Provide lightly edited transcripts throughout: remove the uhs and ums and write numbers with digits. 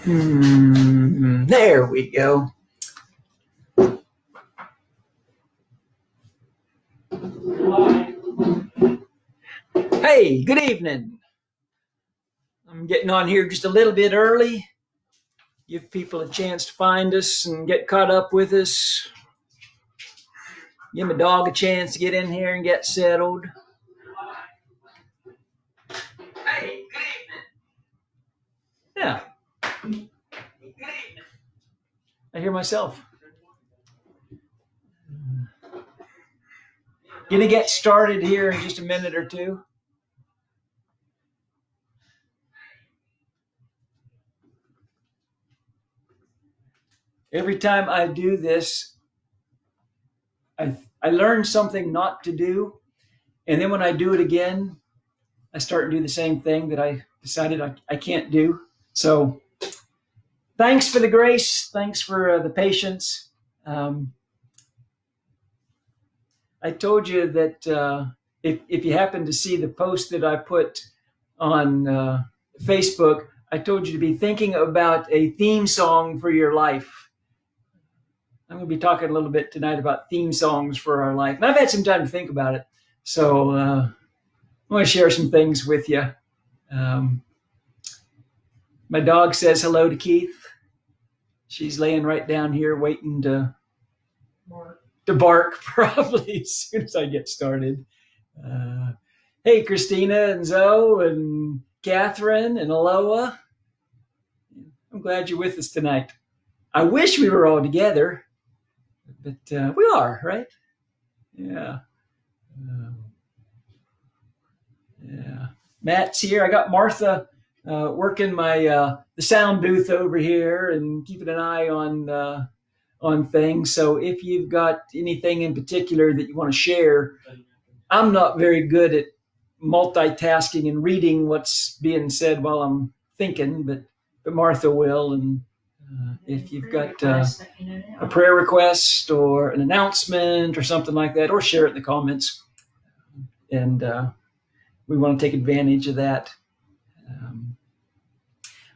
There we go. Hey, good evening. I'm getting on here just a little bit early. Give people a chance to find us and get caught up with us. Give my dog a chance to get in here and get settled. Hey, good evening. Yeah. Good evening. I hear myself. Gonna get started here in just a minute or two. Every time I do this, I learn something not to do. And then when I do it again, I start to do the same thing that I decided I can't do. So thanks for the grace. Thanks for the patience. I told you that if you happen to see the post that I put on Facebook, I told you to be thinking about a theme song for your life. I'm going to be talking a little bit tonight about theme songs for our life. And I've had some time to think about it. So I want to share some things with you. My dog says hello to Keith. She's laying right down here waiting to bark probably as soon as I get started. Hey, Christina and Zoe and Catherine and Aloha. I'm glad you're with us tonight. I wish we were all together, but we are, right? Yeah. Yeah. Matt's here. I got Martha working my the sound booth over here and keeping an eye on things. So if you've got anything in particular that you want to share, I'm not very good at multitasking and reading what's being said while I'm thinking, but Martha will. And if you've got a prayer request or an announcement or something like that, or share it in the comments. And we want to take advantage of that.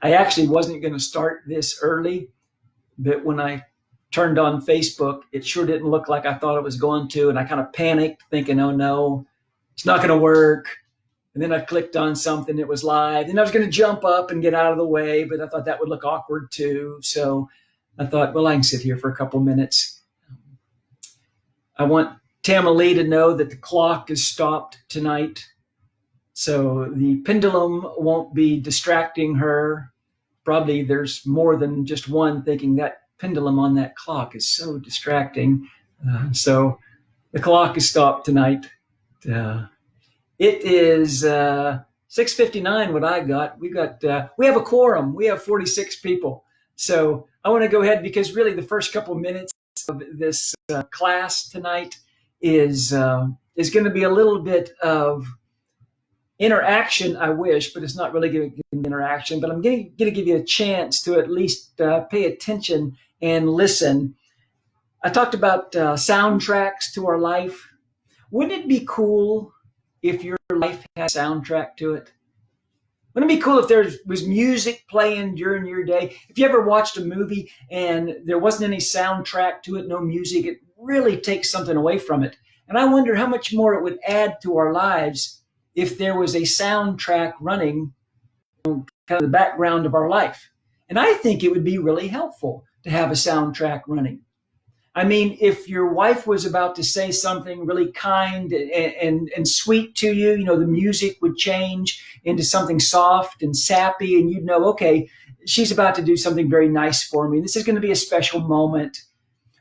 I actually wasn't going to start this early, but when I turned on Facebook, it sure didn't look like I thought it was going to. And I kind of panicked thinking, oh no, it's not going to work. And then I clicked on something that was live and I was going to jump up and get out of the way, but I thought that would look awkward too. So I thought, well, I can sit here for a couple minutes. I want Tamalee to know that the clock is stopped tonight. So the pendulum won't be distracting her. Probably there's more than just one thinking that pendulum on that clock is so distracting. So the clock is stopped tonight. It is 6:59. What I got, we have a quorum. We have 46 people. So I want to go ahead because really the first couple of minutes of this class tonight is going to be a little bit of interaction, I wish, but it's not really going to give interaction. But I'm going to give you a chance to at least pay attention and listen. I talked about soundtracks to our life. Wouldn't it be cool if your life had a soundtrack to it? Wouldn't it be cool if there was music playing during your day? If you ever watched a movie and there wasn't any soundtrack to it, no music, it really takes something away from it. And I wonder how much more it would add to our lives if there was a soundtrack running, kind of the background of our life. And I think it would be really helpful to have a soundtrack running. I mean, if your wife was about to say something really kind and sweet to you, the music would change into something soft and sappy, and you'd know, okay, she's about to do something very nice for me. This is going to be a special moment.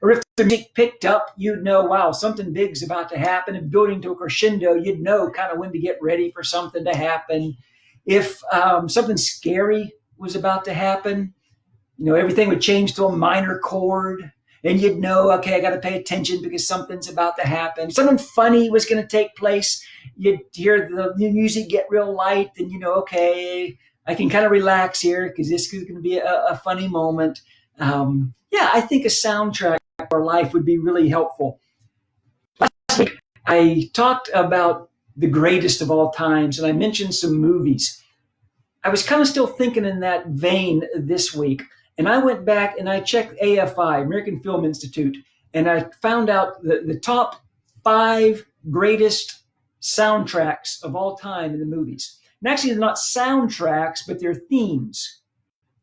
Or if the music picked up, you'd know, wow, something big's about to happen. If building to a crescendo, you'd know kind of when to get ready for something to happen. If something scary was about to happen, everything would change to a minor chord. And you'd know, okay, I got to pay attention because something's about to happen. Something funny was going to take place. You'd hear the music get real light, and okay, I can kind of relax here because this is going to be a funny moment. I think a soundtrack for our life would be really helpful. Last week, I talked about the greatest of all times, and I mentioned some movies. I was kind of still thinking in that vein this week, and I went back and I checked AFI, American Film Institute, and I found out the top 5 greatest soundtracks of all time in the movies. And actually, they're not soundtracks, but they're themes.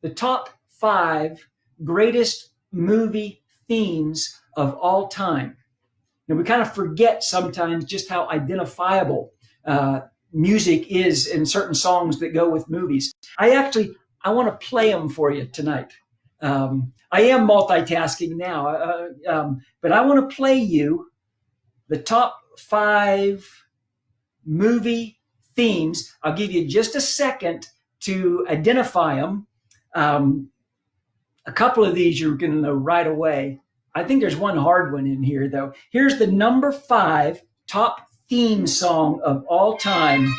The top 5 greatest movie themes of all time. And we kind of forget sometimes just how identifiable music is in certain songs that go with movies. I want to play them for you tonight. I am multitasking now, but I want to play you the top 5 movie themes. I'll give you just a second to identify them. A couple of these you're going to know right away. I think there's one hard one in here, though. Here's the number 5 top theme song of all time.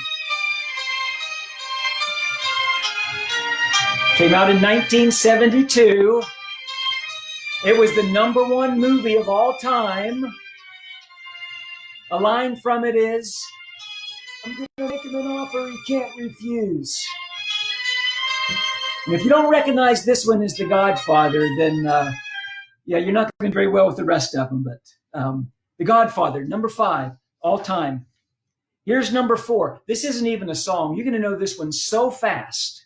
Came out in 1972. It was the number 1 movie of all time. A line from it is, "I'm going to make him an offer he can't refuse." And if you don't recognize this one as The Godfather, then you're not going to do very well with the rest of them. But The Godfather, number 5, all time. Here's number 4. This isn't even a song. You're going to know this one so fast.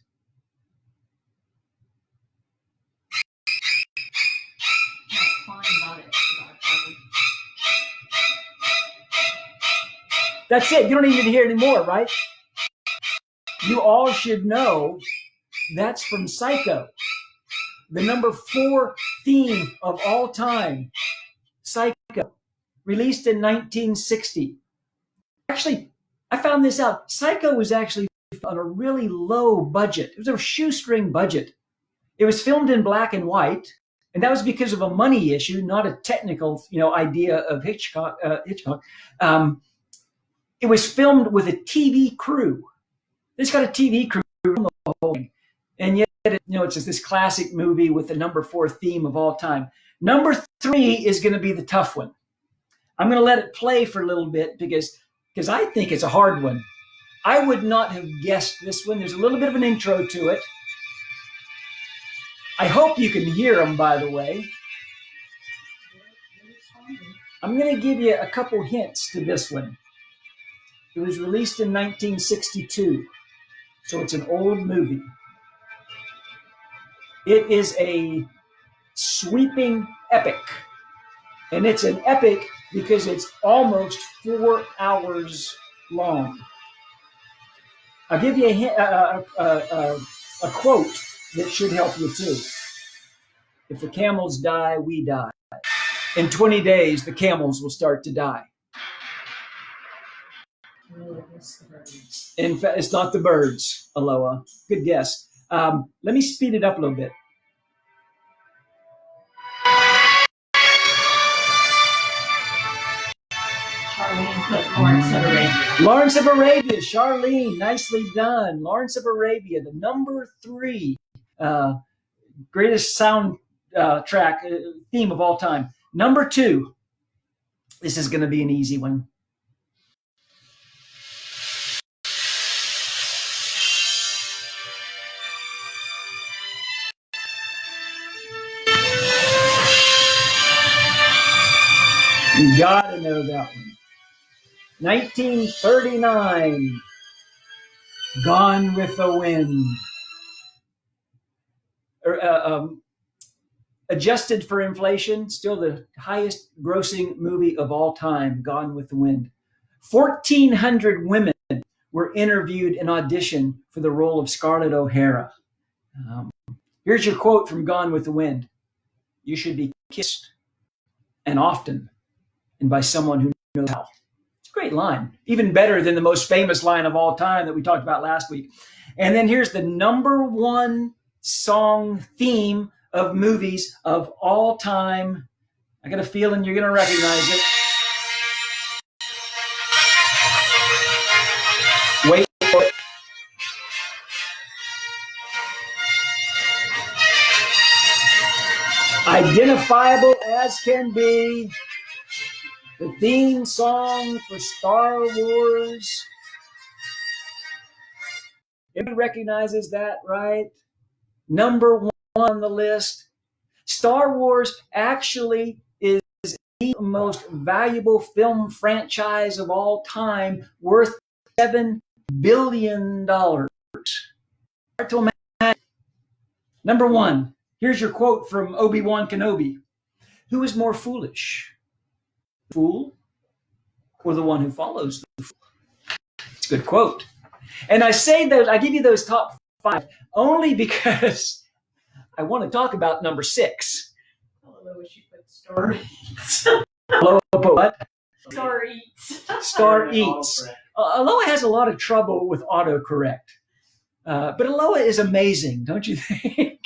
That's it. You don't even hear it anymore, right? You all should know that's from Psycho. The number 4 theme of all time. Psycho. Released in 1960. Actually, I found this out. Psycho was actually on a really low budget. It was a shoestring budget. It was filmed in black and white, and that was because of a money issue, not a technical, idea of Hitchcock. It was filmed with a TV crew. It's got a TV crew on the whole thing, and yet it's just this classic movie with the number 4 theme of all time. Number 3 is going to be the tough one. I'm going to let it play for a little bit because I think it's a hard one. I would not have guessed this one. There's a little bit of an intro to it. I hope you can hear them, by the way. I'm going to give you a couple hints to this one. It was released in 1962, so it's an old movie. It is a sweeping epic, and it's an epic because it's almost 4 hours long. I'll give you a quote that should help you too. "If the camels die, we die. In 20 days, the camels will start to die." In fact, it's not the birds, Aloha. Good guess. Let me speed it up a little bit. Charlene put Lawrence of Arabia. Lawrence of Arabia, Charlene, nicely done. Lawrence of Arabia, the number 3 greatest sound track theme of all time. Number 2, this is going to be an easy one. You gotta know that one. 1939, Gone with the Wind. Adjusted for inflation, still the highest grossing movie of all time, Gone with the Wind. 1,400 women were interviewed and auditioned for the role of Scarlett O'Hara. Here's your quote from Gone with the Wind. "You should be kissed, and often, and by someone who knows how." It's a great line. Even better than the most famous line of all time that we talked about last week. And then here's the number 1 song theme of movies of all time. I got a feeling you're going to recognize it. Wait for it. Identifiable as can be. The theme song for Star Wars. Everybody recognizes that, right? Number one on the list. Star Wars actually is the most valuable film franchise of all time, worth $7 billion. Hard to imagine. Number one, here's your quote from Obi-Wan Kenobi. Who is more foolish, the fool or the one who follows the fool? It's a good quote. And I say those, I give you those top 5 only because I want to talk about number 6. Although she put Star Eats. What? Star Eats. Star Eats. Aloha has a lot of trouble with autocorrect. But Aloha is amazing, don't you think?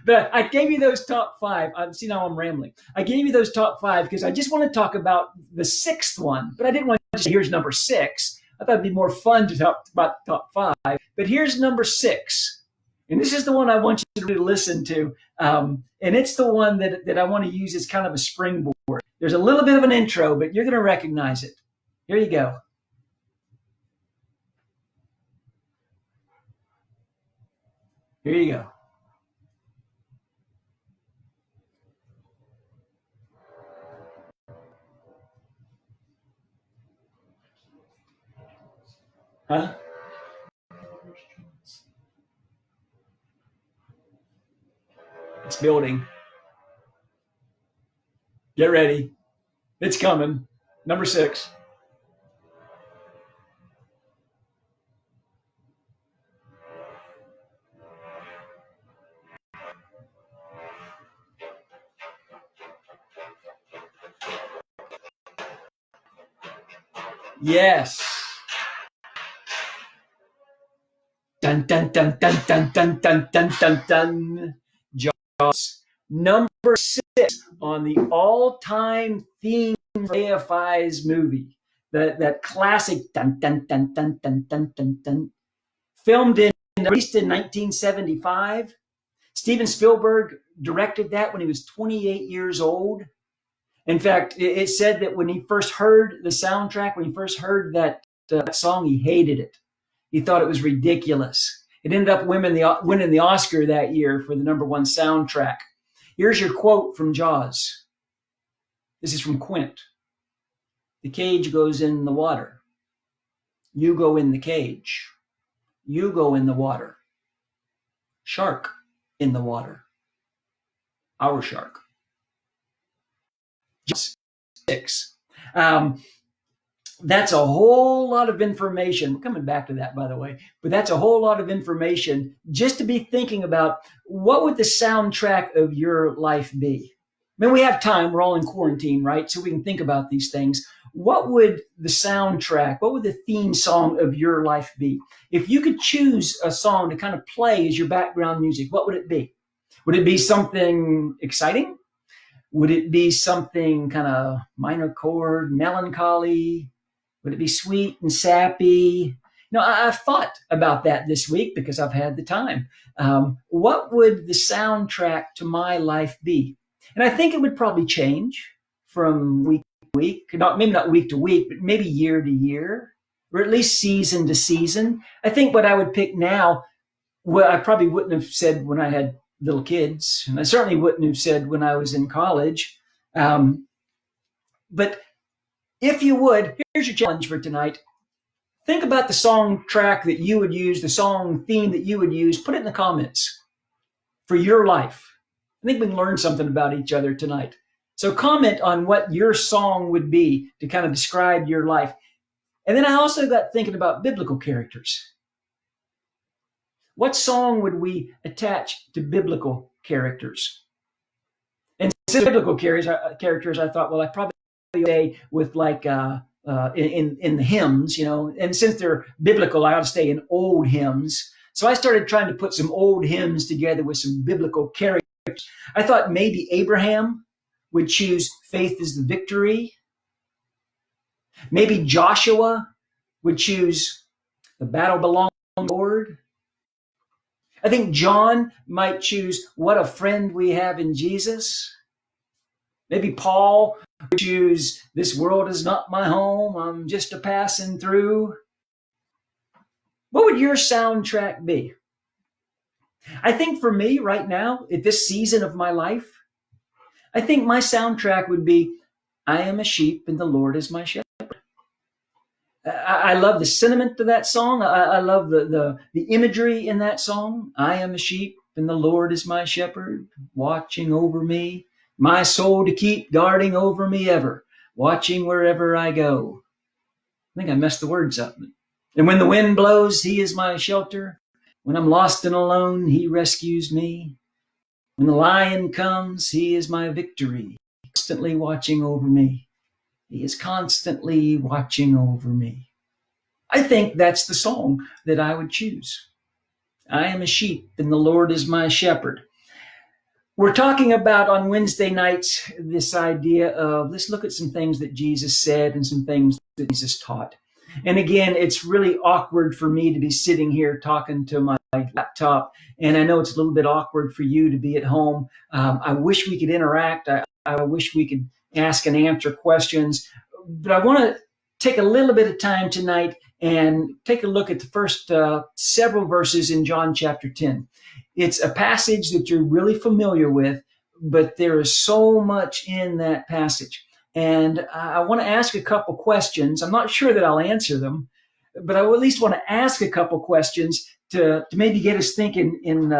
But I gave you those top 5. See, now I'm rambling. I gave you those top 5 because I just want to talk about the 6th one. But I didn't want to say, here's number 6. I thought it'd be more fun to talk about the top 5. But here's number 6. And this is the one I want you to really listen to. And it's the one that I want to use as kind of a springboard. There's a little bit of an intro, but you're going to recognize it. Here you go. Here you go. Huh? It's building. Get ready. It's coming. Number 6. Yes. Dun dun dun dun dun dun dun dun dun dun. Jaws. Number 6 on the all-time theme for AFI's movie. That classic dun dun dun dun dun dun dun dun. Released in 1975. Steven Spielberg directed that when he was 28 years old. In fact, it said that when he first heard the soundtrack, when he first heard that song, he hated it. He thought it was ridiculous. It ended up winning the Oscar that year for the number 1 soundtrack. Here's your quote from Jaws. This is from Quint. The cage goes in the water. You go in the cage. You go in the water. Shark in the water. Our shark. Jaws 6. That's a whole lot of information. We're coming back to that, by the way. But that's a whole lot of information just to be thinking about what would the soundtrack of your life be? I mean, we have time. We're all in quarantine, right? So we can think about these things. What would the soundtrack, what would the theme song of your life be? If you could choose a song to kind of play as your background music, what would it be? Would it be something exciting? Would it be something kind of minor chord, melancholy? Would it be sweet and sappy? I've thought about that this week because I've had the time. What would the soundtrack to my life be? And I think it would probably change from week to week, maybe not week to week, but maybe year to year, or at least season to season. I think what I would pick now, well, I probably wouldn't have said when I had little kids, and I certainly wouldn't have said when I was in college. But if you would, here's your challenge for tonight. Think about the song track that you would use, the song theme that you would use. Put it in the comments for your life. I think we can learn something about each other tonight. So comment on what your song would be to kind of describe your life. And then I also got thinking about biblical characters. What song would we attach to biblical characters? And since biblical characters, I thought, well, I probably say with like in the hymns, and since they're biblical, I ought to stay in old hymns. So I started trying to put some old hymns together with some biblical characters. I thought maybe Abraham would choose faith is the victory. Maybe Joshua would choose the battle belongs to the Lord. I think John might choose what a friend we have in Jesus. Maybe Paul would choose this world is not my home. I'm just a passing through. would your soundtrack be? I think for me right now, at this season of my life, I think my soundtrack would be, I am a sheep and the Lord is my shepherd. I love the sentiment of that song. I love the imagery in that song. I am a sheep and the Lord is my shepherd, watching over me, my soul to keep, guarding over me ever, watching wherever I go. I think I messed the words up. And when the wind blows, he is my shelter. When I'm lost and alone, he rescues me. When the lion comes, he is my victory, constantly watching over me. He is constantly watching over me. I think that's the song that I would choose. I am a sheep and the Lord is my shepherd. We're talking about on Wednesday nights this idea of, let's look at some things that Jesus said and some things that Jesus taught. And again, it's really awkward for me to be sitting here talking to my laptop, and I know it's a little bit awkward for you to be at home. I wish we could interact. I wish we could ask and answer questions, but I want to take a little bit of time tonight and take a look at the first several verses in John chapter 10. It's a passage that you're really familiar with, but there is so much in that passage. And I want to ask a couple questions. I'm not sure that I'll answer them, but I at least want to ask a couple questions to maybe get us thinking in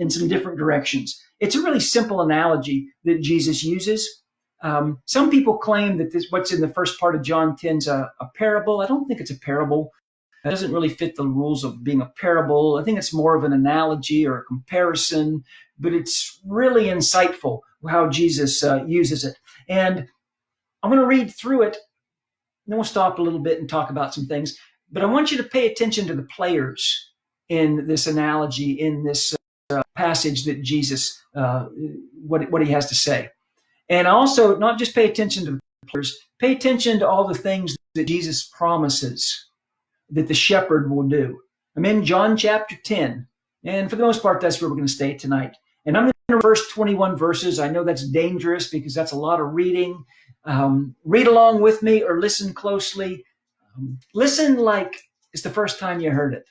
some different directions. It's a really simple analogy that Jesus uses. Some people claim that what's in the first part of John 10 is a parable. I don't think it's a parable. It doesn't really fit the rules of being a parable. I think it's more of an analogy or a comparison, but it's really insightful how Jesus uses it. And I'm going to read through it, then we'll stop a little bit and talk about some things. But I want you to pay attention to the players in this analogy, in this passage that Jesus, what he has to say. And also, not just pay attention to the players, pay attention to all the things that Jesus promises that the shepherd will do. I'm in John chapter 10, and for the most part, that's where we're going to stay tonight. And I'm in the first 21 verses. I know that's dangerous because that's a lot of reading. Read along with me or listen closely. Listen like it's the first time you heard it,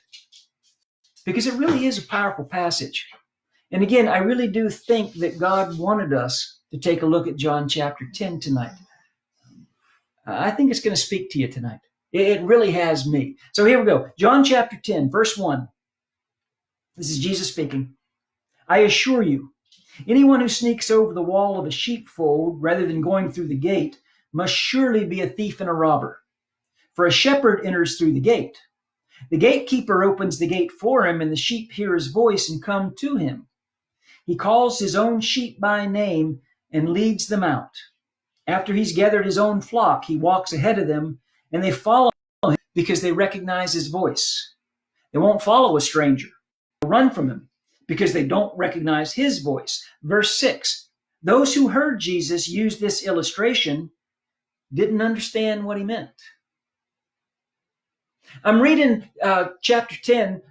because it really is a powerful passage. And again, I really do think that God wanted us to take a look at John chapter 10 tonight. I think it's going to speak to you tonight. It really has me. So here we go. John chapter 10, verse 1. This is Jesus speaking. I assure you, anyone who sneaks over the wall of a sheepfold rather than going through the gate must surely be a thief and a robber. For a shepherd enters through the gate. The gatekeeper opens the gate for him, and the sheep hear his voice and come to him. He calls his own sheep by name and leads them out. After he's gathered his own flock, he walks ahead of them, and they follow him because they recognize his voice. They won't follow a stranger. They'll run from him because they don't recognize his voice. Verse 6, those who heard Jesus use this illustration didn't understand what he meant. I'm reading chapter 10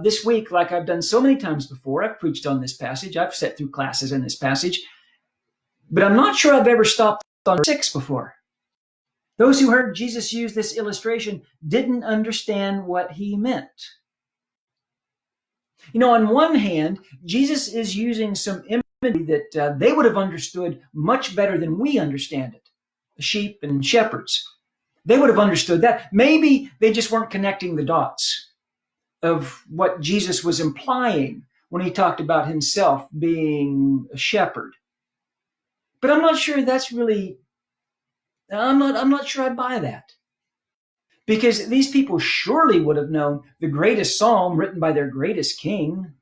this week like I've done so many times before. I've preached on this passage. I've sat through classes in this passage. But I'm not sure I've ever stopped on verse 6 before. Those who heard Jesus use this illustration didn't understand what he meant. You know, on one hand, Jesus is using some imagery that they would have understood much better than we understand it. The sheep and shepherds. They would have understood that. Maybe they just weren't connecting the dots of what Jesus was implying when he talked about himself being a shepherd. But I'm not sure that's really, I'm not sure I buy that. Because these people surely would have known the greatest psalm written by their greatest king,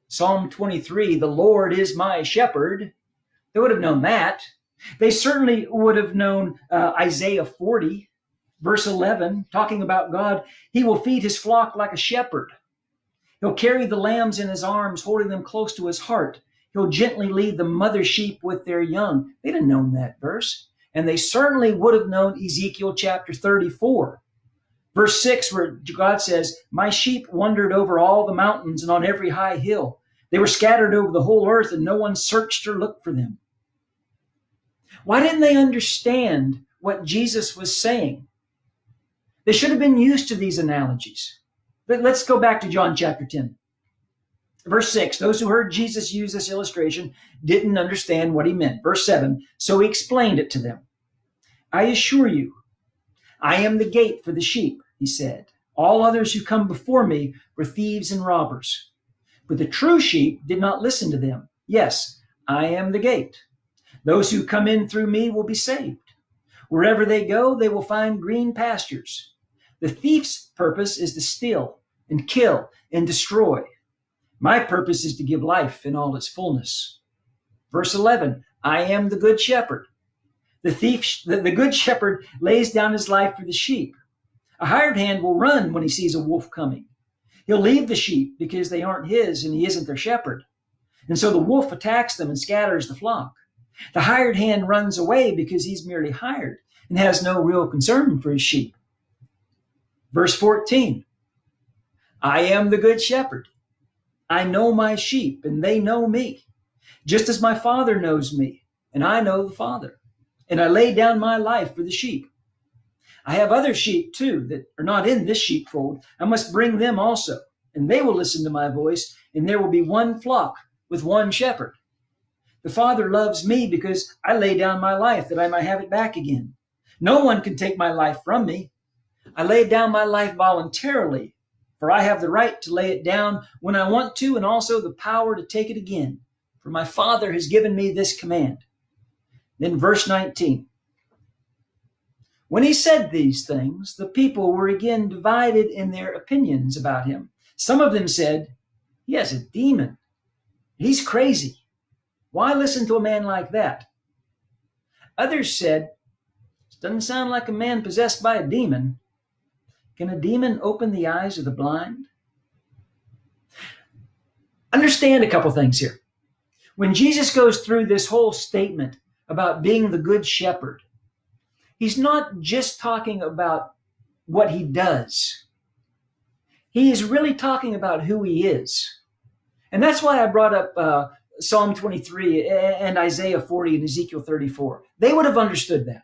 Psalm 23, the Lord is my shepherd. They would have known that. They certainly would have known Isaiah 40, verse 11, talking about God. He will feed his flock like a shepherd. He'll carry the lambs in his arms, holding them close to his heart. He'll gently lead the mother sheep with their young. They'd have known that verse. And they certainly would have known Ezekiel chapter 34, verse 6, where God says, my sheep wandered over all the mountains and on every high hill. They were scattered over the whole earth, and no one searched or looked for them. Why didn't they understand what Jesus was saying? They should have been used to these analogies. But let's go back to John chapter 10. Verse 6, those who heard Jesus use this illustration didn't understand what he meant. Verse 7, so he explained it to them. I assure you, I am the gate for the sheep, he said. All others who come before me were thieves and robbers, but the true sheep did not listen to them. Yes, I am the gate. Those who come in through me will be saved. Wherever they go, they will find green pastures. The thief's purpose is to steal and kill and destroy. My purpose is to give life in all its fullness. Verse 11, I am the good shepherd. The good shepherd lays down his life for the sheep. A hired hand will run when he sees a wolf coming. He'll leave the sheep because they aren't his and he isn't their shepherd. And so the wolf attacks them and scatters the flock. The hired hand runs away because he's merely hired and has no real concern for his sheep. Verse 14, I am the good shepherd. I know my sheep and they know me, just as my Father knows me and I know the Father. And I lay down my life for the sheep. I have other sheep too that are not in this sheepfold. I must bring them also, and they will listen to my voice, and there will be one flock with one shepherd. The Father loves me because I lay down my life that I might have it back again. No one can take my life from me. I lay down my life voluntarily, for I have the right to lay it down when I want to, and also the power to take it again. For my Father has given me this command. Then verse 19. When he said these things, the people were again divided in their opinions about him. Some of them said, he has a demon. He's crazy. Why listen to a man like that? Others said, this doesn't sound like a man possessed by a demon. Can a demon open the eyes of the blind? Understand a couple things here. When Jesus goes through this whole statement about being the good shepherd, he's not just talking about what he does. He is really talking about who he is. And that's why I brought up Psalm 23 and Isaiah 40 and Ezekiel 34. They would have understood that.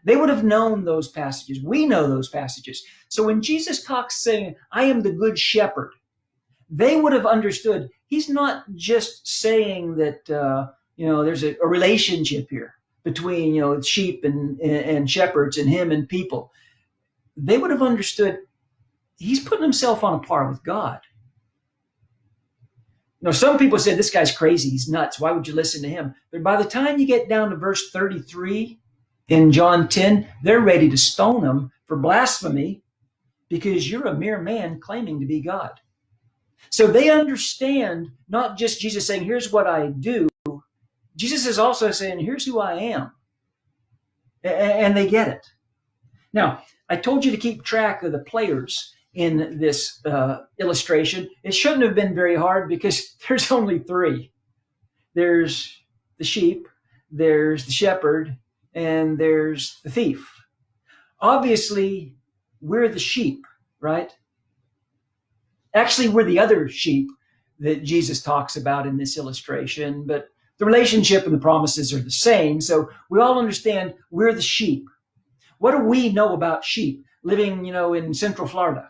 They would have known those passages. We know those passages. So when Jesus talks saying, I am the good shepherd, they would have understood he's not just saying that, there's a relationship here between, sheep and shepherds and him and people. They would have understood he's putting himself on a par with God. Some people said, this guy's crazy. He's nuts. Why would you listen to him? But by the time you get down to verse 33 in John 10, they're ready to stone him for blasphemy because you're a mere man claiming to be God. So they understand not just Jesus saying, here's what I do. Jesus is also saying, here's who I am. And they get it. Now, I told you to keep track of the players in this illustration. It shouldn't have been very hard because there's only three. There's the sheep, there's the shepherd, and there's the thief. Obviously, we're the sheep, right? Actually, we're the other sheep that Jesus talks about in this illustration, but the relationship and the promises are the same. So we all understand we're the sheep. What do we know about sheep living, in Central Florida?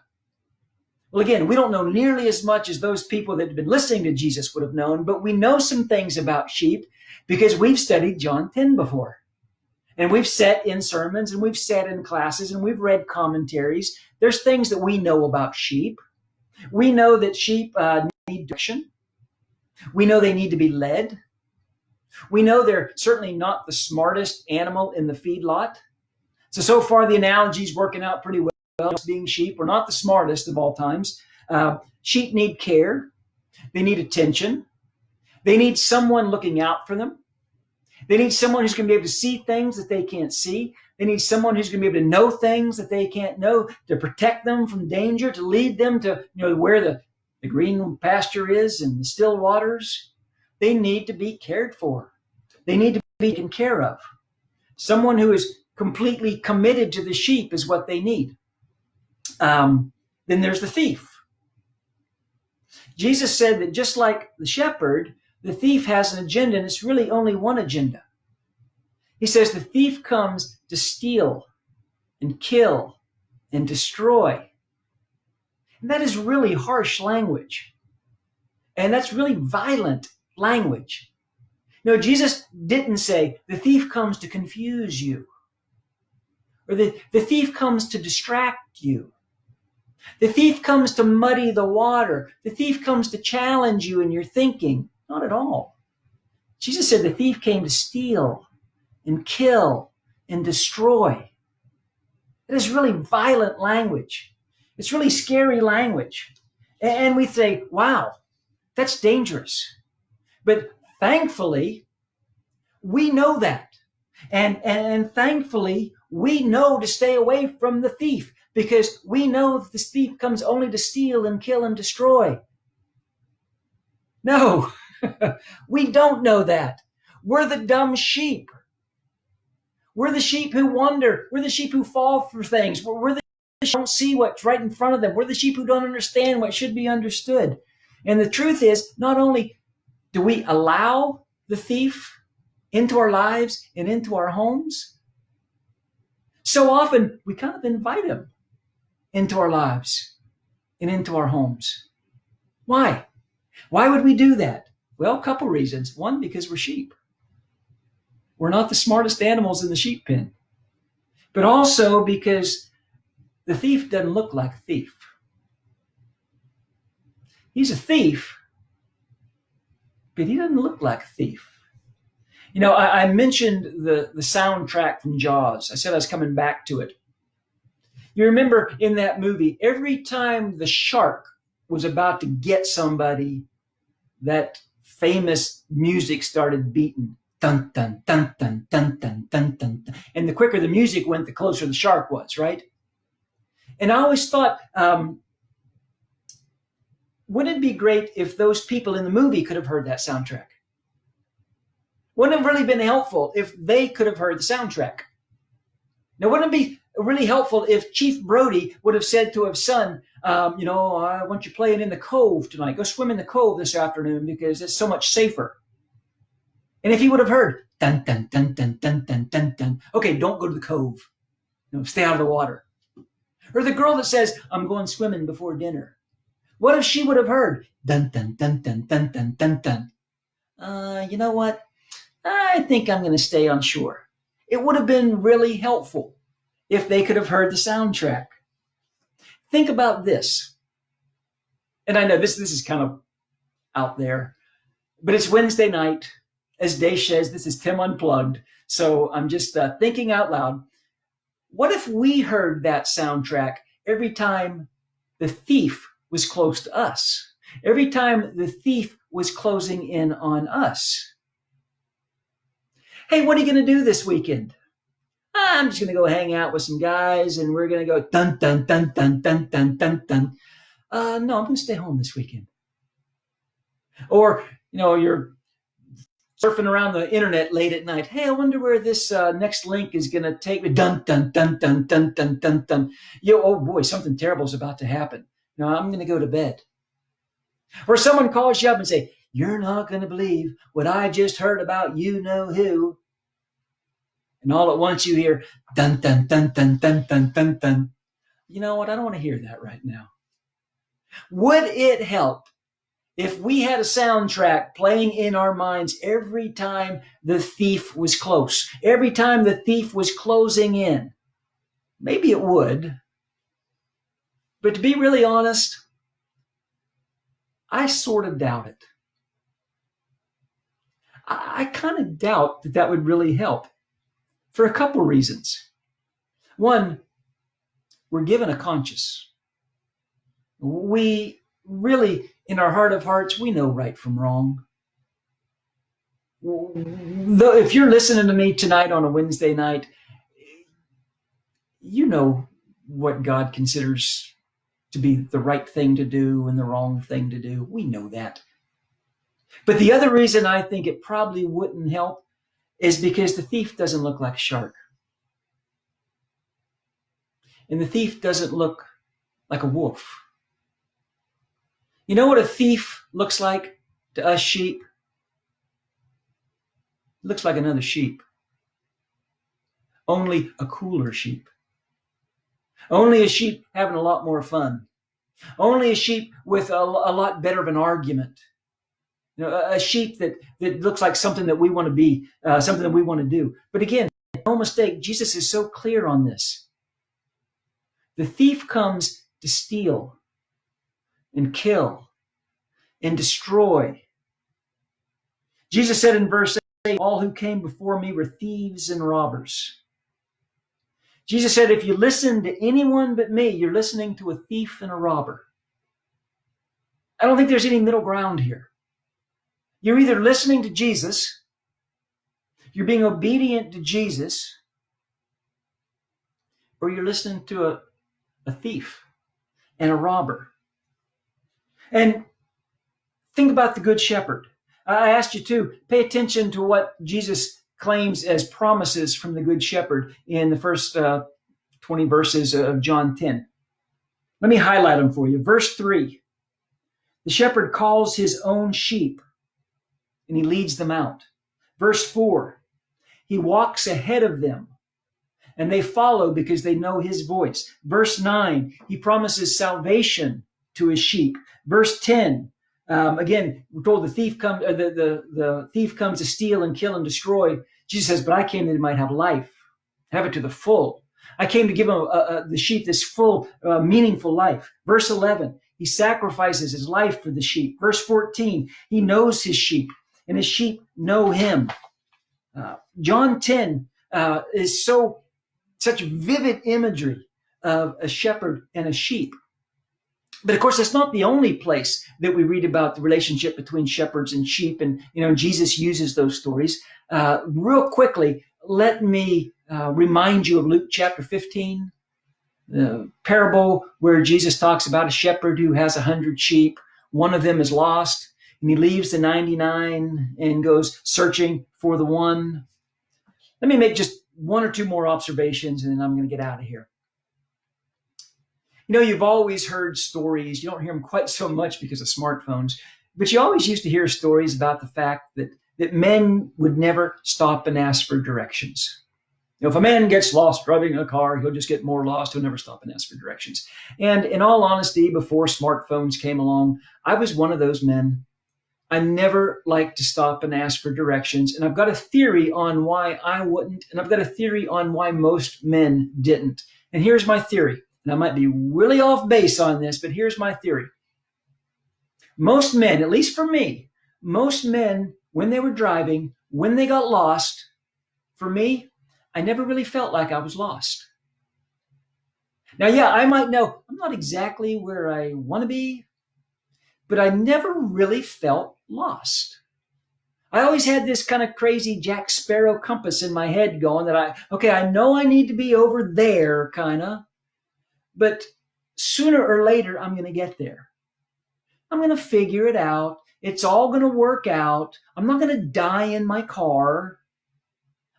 Well, again, we don't know nearly as much as those people that have been listening to Jesus would have known, but we know some things about sheep because we've studied John 10 before. And we've sat in sermons and we've sat in classes and we've read commentaries. There's things that we know about sheep. We know that sheep need direction. We know they need to be led. We know they're certainly not the smartest animal in the feedlot. So far the analogy is working out pretty well. Being sheep, we're not the smartest of all times. Sheep need care. They need attention. They need someone looking out for them. They need someone who's going to be able to see things that they can't see. They need someone who's going to be able to know things that they can't know, to protect them from danger, to lead them to where the green pasture is and the still waters. They need to be cared for. They need to be taken care of. Someone who is completely committed to the sheep is what they need. Then there's the thief. Jesus said that just like the shepherd, the thief has an agenda, and it's really only one agenda. He says the thief comes to steal and kill and destroy. And that is really harsh language. And that's really violent language. No, Jesus didn't say, the thief comes to confuse you. Or the thief comes to distract you. The thief comes to muddy the water. The thief comes to challenge you in your thinking. Not at all. Jesus said the thief came to steal and kill and destroy. It is really violent language. It's really scary language. And we say, wow, that's dangerous. But thankfully, we know that. And thankfully, we know to stay away from the thief because we know that the thief comes only to steal and kill and destroy. No, we don't know that. We're the dumb sheep. We're the sheep who wander. We're the sheep who fall for things. We're the sheep who don't see what's right in front of them. We're the sheep who don't understand what should be understood. And the truth is, not only do we allow the thief into our lives and into our homes, so often we kind of invite him into our lives and into our homes. Why? Why would we do that? Well, a couple reasons. One, because we're sheep. We're not the smartest animals in the sheep pen. But also because the thief doesn't look like a thief. He's a thief, but he doesn't look like a thief. You know, I mentioned the soundtrack from Jaws. I said I was coming back to it. You remember in that movie, every time the shark was about to get somebody, that famous music started beating. Dun, dun, dun, dun, dun, dun, dun, dun, dun. And the quicker the music went, the closer the shark was, right? And I always thought, wouldn't it be great if those people in the movie could have heard that soundtrack? Wouldn't it have really been helpful if they could have heard the soundtrack? Now, wouldn't it be really helpful if Chief Brody would have said to his son, I want you playing in the cove tonight. Go swim in the cove this afternoon because it's so much safer. And if he would have heard, dun, dun, dun, dun, dun, dun, dun, dun, okay, don't go to the cove. Stay out of the water. Or the girl that says, I'm going swimming before dinner. What if she would have heard, dun, dun, dun, dun, dun, dun, dun, dun. You know what? I think I'm going to stay on shore. It would have been really helpful if they could have heard the soundtrack. Think about this. And I know this is kind of out there, but it's Wednesday night. As Day says, this is Tim Unplugged. So I'm just thinking out loud. What if we heard that soundtrack every time the thief was close to us? Every time the thief was closing in on us? Hey, what are you going to do this weekend? I'm just going to go hang out with some guys and we're going to go dun, dun, dun, dun, dun, dun, dun, dun. No, I'm going to stay home this weekend. Or, you're surfing around the internet late at night. Hey, I wonder where this next link is going to take me. Dun, dun, dun, dun, dun, dun, dun, dun. Oh boy, something terrible is about to happen. I'm going to go to bed. Or someone calls you up and say, you're not going to believe what I just heard about you-know-who. And all at once you hear, dun, dun, dun, dun, dun, dun, dun, dun. You know what? I don't want to hear that right now. Would it help if we had a soundtrack playing in our minds every time the thief was close, every time the thief was closing in? Maybe it would. But to be really honest, I sort of doubt it. I kind of doubt that would really help for a couple reasons. One, we're given a conscience. We really, in our heart of hearts, we know right from wrong. Though if you're listening to me tonight on a Wednesday night, you know what God considers to be the right thing to do and the wrong thing to do. We know that. But the other reason I think it probably wouldn't help is because the thief doesn't look like a shark. And the thief doesn't look like a wolf. You know what a thief looks like to us sheep? It looks like another sheep. Only a cooler sheep. Only a sheep having a lot more fun. Only a sheep with a lot better of an argument. A sheep that looks like something that we want to be, something that we want to do. But again, no mistake, Jesus is so clear on this. The thief comes to steal and kill and destroy. Jesus said in verse 8, all who came before me were thieves and robbers. Jesus said, if you listen to anyone but me, you're listening to a thief and a robber. I don't think there's any middle ground here. You're either listening to Jesus, you're being obedient to Jesus, or you're listening to a thief and a robber. And think about the Good Shepherd. I asked you to pay attention to what Jesus claims as promises from the Good Shepherd in the first 20 verses of John 10. Let me highlight them for you. Verse 3, the shepherd calls his own sheep and he leads them out. Verse 4, he walks ahead of them and they follow because they know his voice. Verse 9, he promises salvation to his sheep. Verse 10, again, we're told the thief comes to steal and kill and destroy. Jesus says, but I came that they might have life, have it to the full. I came to give them the sheep this full, meaningful life. Verse 11, he sacrifices his life for the sheep. Verse 14, he knows his sheep and his sheep know him. John 10 is such vivid imagery of a shepherd and a sheep. But of course, that's not the only place that we read about the relationship between shepherds and sheep. And, Jesus uses those stories. Real quickly, let me remind you of Luke chapter 15, the parable where Jesus talks about a shepherd who has 100 sheep. One of them is lost, and he leaves the 99 and goes searching for the one. Let me make just one or two more observations, and then I'm going to get out of here. You've always heard stories. You don't hear them quite so much because of smartphones, but you always used to hear stories about the fact that men would never stop and ask for directions. If a man gets lost driving a car, he'll just get more lost. He'll never stop and ask for directions. And in all honesty, before smartphones came along, I was one of those men. I never liked to stop and ask for directions. And I've got a theory on why I wouldn't, and I've got a theory on why most men didn't. And here's my theory. And I might be really off base on this, but here's my theory. Most men, at least for me, most men, when they were driving, when they got lost, for me, I never really felt like I was lost. Now, yeah, I might know I'm not exactly where I want to be, but I never really felt lost. I always had this kind of crazy Jack Sparrow compass in my head going that I know I need to be over there, kind of. But sooner or later, I'm going to get there. I'm going to figure it out. It's all going to work out. I'm not going to die in my car.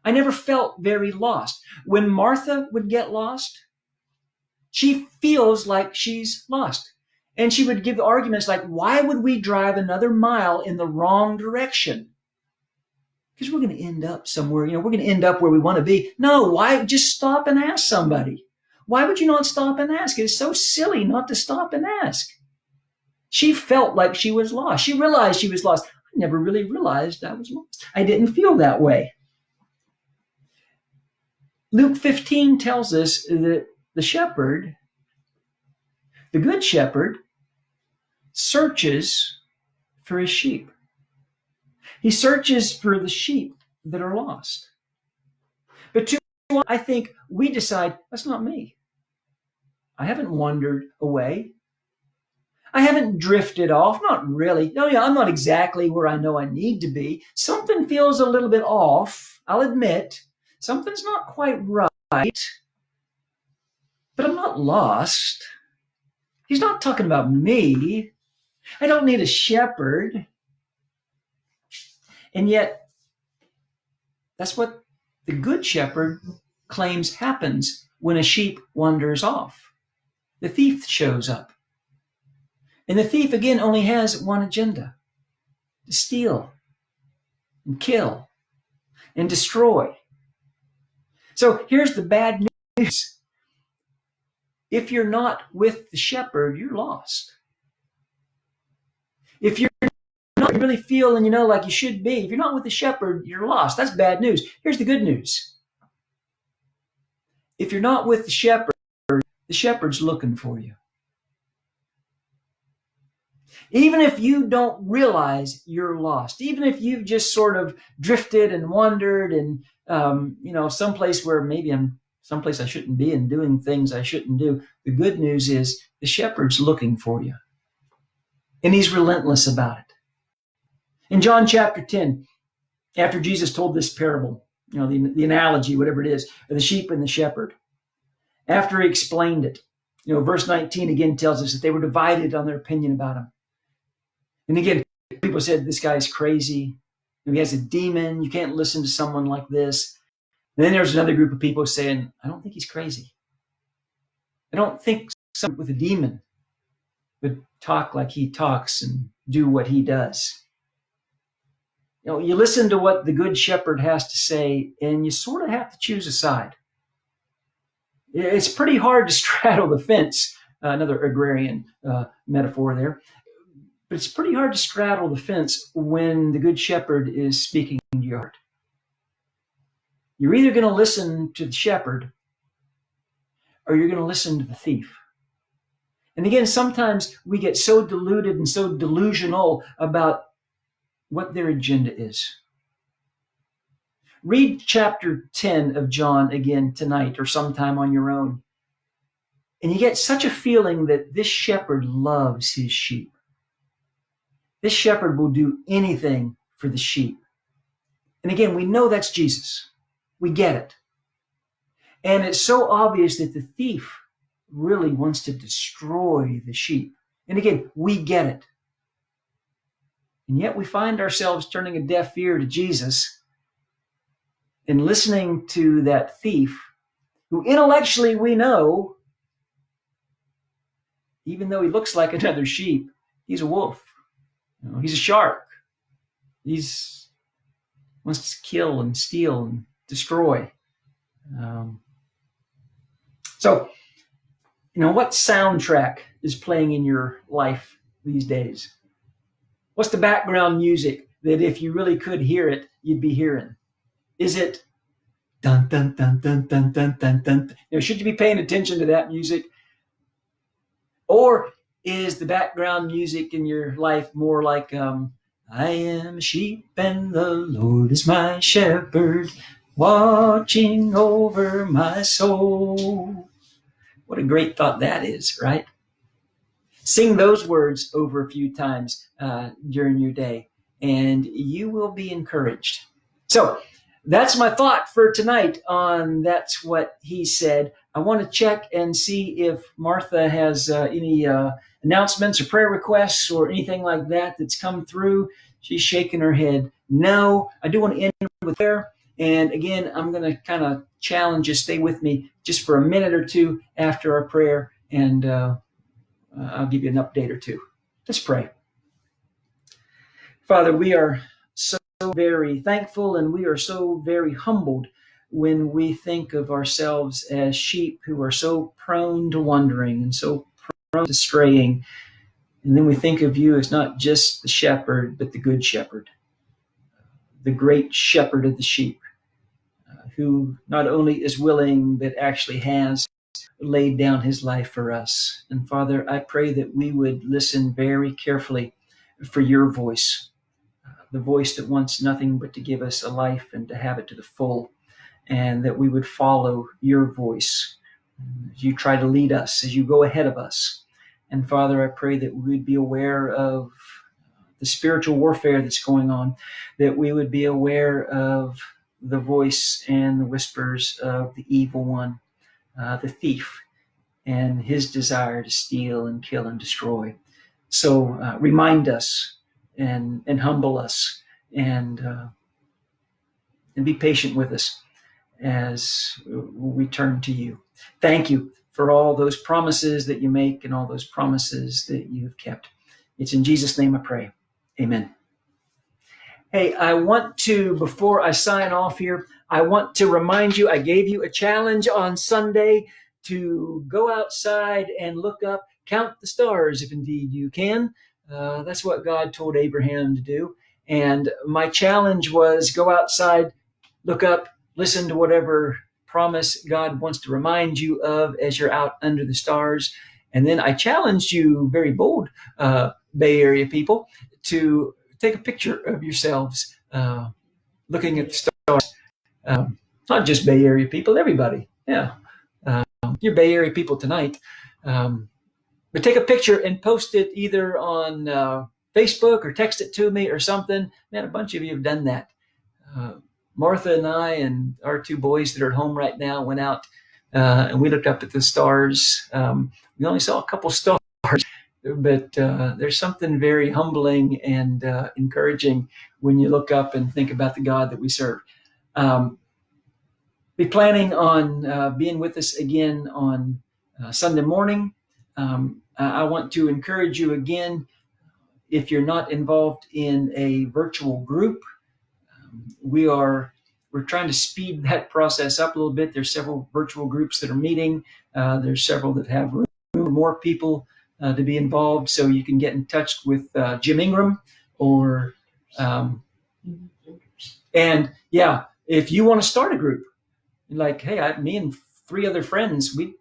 I never felt very lost. When Martha would get lost, she feels like she's lost. And she would give arguments like, why would we drive another mile in the wrong direction? Because we're going to end up somewhere, we're going to end up where we want to be. No, why? Just stop and ask somebody. Why would you not stop and ask? It's so silly not to stop and ask. She felt like she was lost. She realized she was lost. I never really realized I was lost. I didn't feel that way. Luke 15 tells us that the shepherd, the good shepherd, searches for his sheep. He searches for the sheep that are lost. But too often, I think we decide, that's not me. I haven't wandered away. I haven't drifted off. Not really. No, yeah, I'm not exactly where I know I need to be. Something feels a little bit off. I'll admit. Something's not quite right. But I'm not lost. He's not talking about me. I don't need a shepherd. And yet, that's what the good shepherd claims happens when a sheep wanders off. The thief shows up. And the thief, again, only has one agenda: to steal and kill and destroy. So here's the bad news. If you're not with the shepherd, you're lost. If you're not really feeling, like you should be, if you're not with the shepherd, you're lost. That's bad news. Here's the good news. If you're not with the shepherd's looking for you. Even if you don't realize you're lost, even if you've just sort of drifted and wandered and, someplace where maybe I'm someplace I shouldn't be and doing things I shouldn't do, the good news is the shepherd's looking for you. And he's relentless about it. In John chapter 10, after Jesus told this parable, the analogy, whatever it is, of the sheep and the shepherd, after he explained it, verse 19 again tells us that they were divided on their opinion about him. And again, people said, this guy's crazy. He has a demon. You can't listen to someone like this. And then there's another group of people saying, I don't think he's crazy. I don't think someone with a demon would talk like he talks and do what he does. You listen to what the good shepherd has to say, and you sort of have to choose a side. It's pretty hard to straddle the fence, another agrarian metaphor there. But it's pretty hard to straddle the fence when the good shepherd is speaking to your heart. You're either going to listen to the shepherd or you're going to listen to the thief. And again, sometimes we get so deluded and so delusional about what their agenda is. Read chapter 10 of John again tonight or sometime on your own. And you get such a feeling that this shepherd loves his sheep. This shepherd will do anything for the sheep. And again, we know that's Jesus. We get it. And it's so obvious that the thief really wants to destroy the sheep. And again, we get it. And yet we find ourselves turning a deaf ear to Jesus and listening to that thief who intellectually we know, even though he looks like another sheep, he's a wolf. He's a shark. He's wants to kill and steal and destroy. So, what soundtrack is playing in your life these days? What's the background music that if you really could hear it, you'd be hearing? Is it dun dun dun dun dun dun dun dun? Should you be paying attention to that music? Or is the background music in your life more like, I am a sheep and the Lord is my shepherd, watching over my soul? What a great thought that is, right? Sing those words over a few times during your day, and you will be encouraged. So that's my thought for tonight on That's What He Said. I want to check and see if Martha has any announcements or prayer requests or anything like that that's come through. She's shaking her head. No, I do want to end with prayer. And again, I'm going to kind of challenge you, stay with me just for a minute or two after our prayer, and I'll give you an update or two. Let's pray. Father, we are so very thankful and we are so very humbled when we think of ourselves as sheep who are so prone to wandering and so prone to straying. And then we think of you as not just the shepherd, but the good shepherd, the great shepherd of the sheep, who not only is willing, but actually has laid down his life for us. And Father, I pray that we would listen very carefully for your voice, the voice that wants nothing but to give us a life and to have it to the full, and that we would follow your voice as you try to lead us, as you go ahead of us. And Father, I pray that we would be aware of the spiritual warfare that's going on, that we would be aware of the voice and the whispers of the evil one, the thief, and his desire to steal and kill and destroy. So remind us and humble us and be patient with us as we turn to you. Thank you for all those promises that you make and all those promises that you've kept. It's in Jesus' name I pray. Amen. Hey, I want to, before I sign off here, I want to remind you, I gave you a challenge on Sunday to go outside and look up, count the stars if indeed you can. That's what God told Abraham to do. And my challenge was go outside, look up, listen to whatever promise God wants to remind you of as you're out under the stars. And then I challenged you, very bold Bay Area people, to take a picture of yourselves looking at the stars. Not just Bay Area people, everybody. Yeah. You're Bay Area people tonight. But take a picture and post it either on Facebook or text it to me or something. Man, a bunch of you have done that. Martha and I and our two boys that are at home right now went out and we looked up at the stars. We only saw a couple stars, but there's something very humbling and encouraging when you look up and think about the God that we serve. Be planning on being with us again on Sunday morning. I want to encourage you again, if you're not involved in a virtual group, we're trying to speed that process up a little bit. There's several virtual groups that are meeting. There's several that have room for more people to be involved. So you can get in touch with Jim Ingram or, and yeah, if you want to start a group, like, hey, me and 3 other friends, we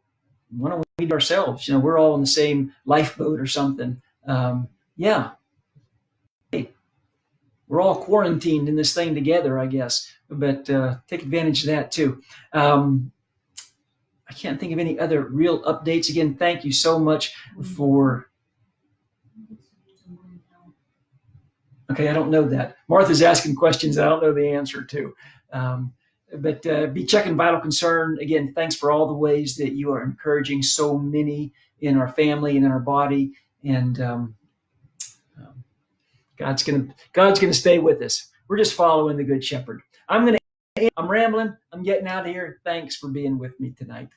want to meet ourselves. We're all in the same lifeboat or something. Yeah. Hey, we're all quarantined in this thing together, I guess, but take advantage of that too. I can't think of any other real updates. Again, thank you so much for... Okay, I don't know that. Martha's asking questions I don't know the answer to. But be checking Vital Concern. Again, thanks for all the ways that you are encouraging so many in our family and in our body. And God's gonna stay with us. We're just following the Good Shepherd. I'm rambling. I'm getting out of here. Thanks for being with me tonight.